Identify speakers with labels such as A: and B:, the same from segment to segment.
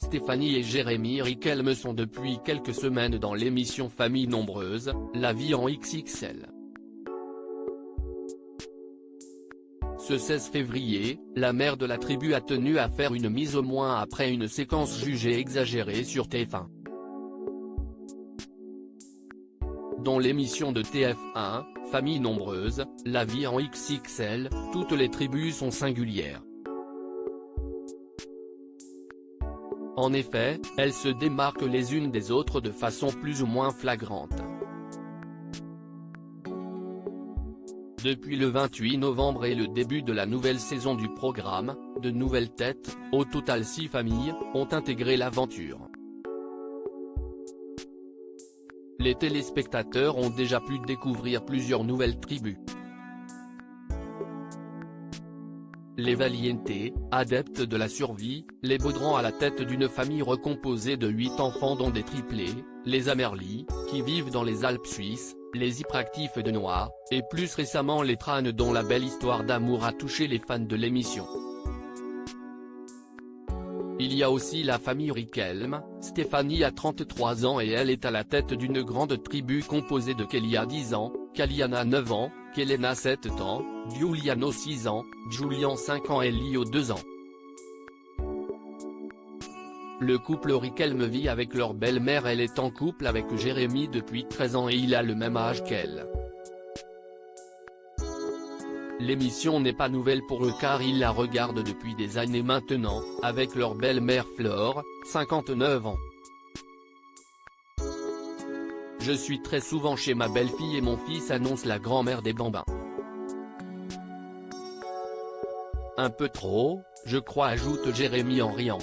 A: Stéphanie et Jérémy Riquelme sont depuis quelques semaines dans l'émission Famille Nombreuse, La Vie en XXL. Ce 16 février, la mère de la tribu a tenu à faire une mise au point après une séquence jugée exagérée sur TF1. Dans l'émission de TF1, Famille Nombreuse, La Vie en XXL, toutes les tribus sont singulières. En effet, elles se démarquent les unes des autres de façon plus ou moins flagrante. Depuis le 28 novembre et le début de la nouvelle saison du programme, de nouvelles têtes, au total 6 familles, ont intégré l'aventure. Les téléspectateurs ont déjà pu découvrir plusieurs nouvelles tribus. Les Valiente, adeptes de la survie, les Baudrand à la tête d'une famille recomposée de 8 enfants dont des triplés, les Amerly, qui vivent dans les Alpes suisses, les hyperactifs de Noix, et plus récemment les Tranes dont la belle histoire d'amour a touché les fans de l'émission. Il y a aussi la famille Riquelme. Stéphanie a 33 ans et elle est à la tête d'une grande tribu composée de Kélia 10 ans, Kaliana 9 ans, Kelena 7 ans, Giuliano 6 ans, Julian 5 ans et Lio 2 ans. Le couple Riquelme vit avec leur belle-mère. Elle est en couple avec Jérémy depuis 13 ans et il a le même âge qu'elle. L'émission n'est pas nouvelle pour eux car ils la regardent depuis des années maintenant, avec leur belle-mère Flore, 59 ans. Je suis très souvent chez ma belle-fille et mon fils, annonce la grand-mère des Bambins. Un peu trop, je crois, ajoute Jérémy en riant.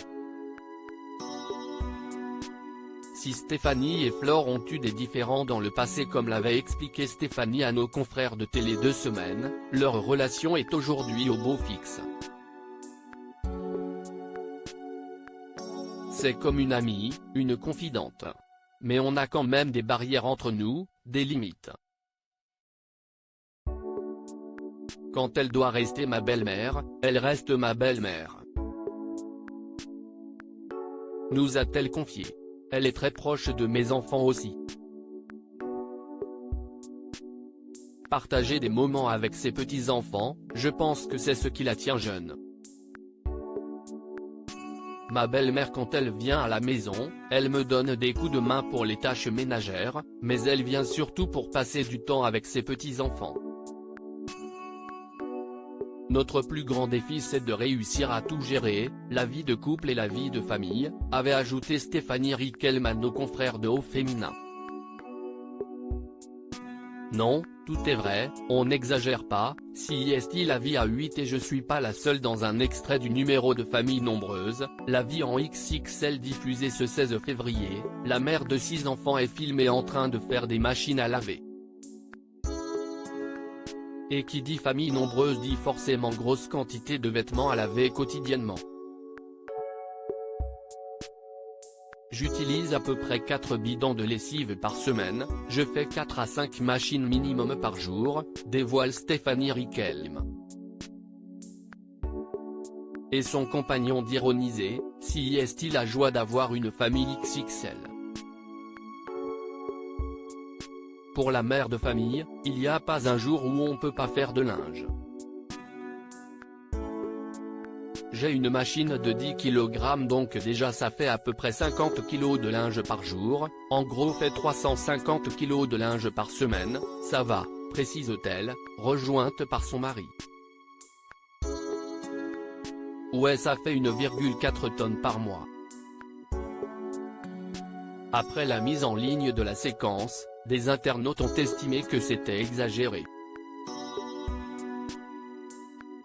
A: Si Stéphanie et Flore ont eu des différends dans le passé comme l'avait expliqué Stéphanie à nos confrères de Télé 2 Semaines, leur relation est aujourd'hui au beau fixe. C'est comme une amie, une confidente. Mais on a quand même des barrières entre nous, des limites. Quand elle doit rester ma belle-mère, elle reste ma belle-mère. Nous a-t-elle confié. Elle est très proche de mes enfants aussi. Partager des moments avec ses petits-enfants, je pense que c'est ce qui la tient jeune. Ma belle-mère quand elle vient à la maison, elle me donne des coups de main pour les tâches ménagères, mais elle vient surtout pour passer du temps avec ses petits-enfants. Notre plus grand défi c'est de réussir à tout gérer, la vie de couple et la vie de famille, avait ajouté Stéphanie Riquelme à nos confrères de Au Féminin. Non, tout est vrai, on n'exagère pas, si est-il la vie à 8 et je suis pas la seule dans un extrait du numéro de Famille Nombreuse, La Vie en XXL diffusé ce 16 février, la mère de 6 enfants est filmée en train de faire des machines à laver. Et qui dit famille nombreuse dit forcément grosse quantité de vêtements à laver quotidiennement. J'utilise à peu près 4 bidons de lessive par semaine, je fais 4 à 5 machines minimum par jour, dévoile Stéphanie Riquelme. Et son compagnon d'ironiser, si est-il la joie d'avoir une famille XXL. Pour la mère de famille, il n'y a pas un jour où on peut pas faire de linge. J'ai une machine de 10 kg donc déjà ça fait à peu près 50 kg de linge par jour, en gros fait 350 kg de linge par semaine, ça va, précise-t-elle, rejointe par son mari. Ouais, ça fait 1,4 tonnes par mois. Après la mise en ligne de la séquence, des internautes ont estimé que c'était exagéré.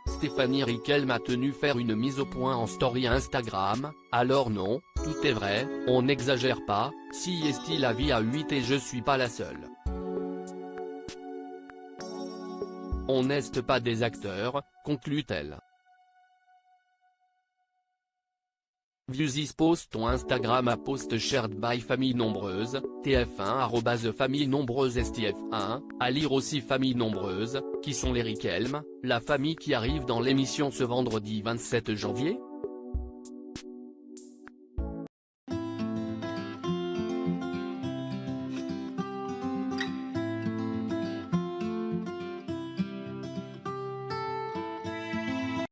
A: Stéphanie Riquelme a tenu faire une mise au point en story Instagram, alors non, tout est vrai, on n'exagère pas, si est-il la vie à 8 et je suis pas la seule. On n'est pas des acteurs, conclut-elle. Views is post on Instagram a post shared by Famille Nombreuse, TF1 @Famille Nombreuse STF1, à lire aussi Famille Nombreuse, qui sont les Riquelme, la famille qui arrive dans l'émission ce vendredi 27 janvier.